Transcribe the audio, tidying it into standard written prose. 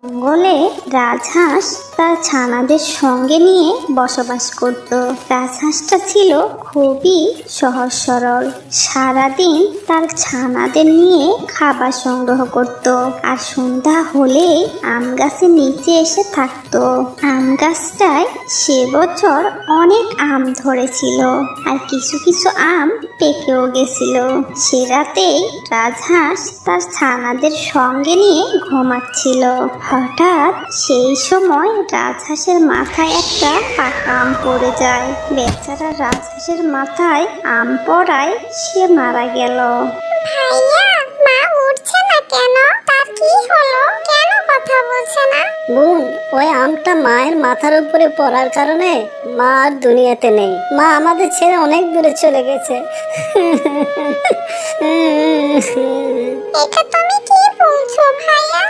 জঙ্গলে রাজহাঁস তার ছানাদের সঙ্গে নিয়ে বসবাস করত। রাজহাঁসটা ছিল খুবই সহজ সরল। সারাদিন তার ছানাদের নিয়ে খাবার সংগ্রহ করত, আর সন্ধ্যা হলে আম গাছের নিচে এসে থাকতো। আম গাছটায় সে বছর অনেক আম ধরেছিল, আর কিছু কিছু আম পেকেও গেছিল। সে রাতেই রাজহাঁস তার ছানাদের সঙ্গে নিয়ে ঘুমাচ্ছিল। হঠাৎ সেই সময় রাজহাঁসের মাথায় একটা পাকা আম পড়ে যায়। বেচারা রাজহাঁসের মাথায় আম পড়ায় সে মারা গেল। ভাইয়া, মা উঠছে না কেন? তার কি হলো? কেন কথা বলছে না? বোন, ওই আমটা মায়ের মাথার উপরে পড়ার কারণে মা আর দুনিয়াতে নেই। মা আমাদের ছেড়ে অনেক দূরে চলে গেছে। এটা তুমি কি বলছো ভাইয়া?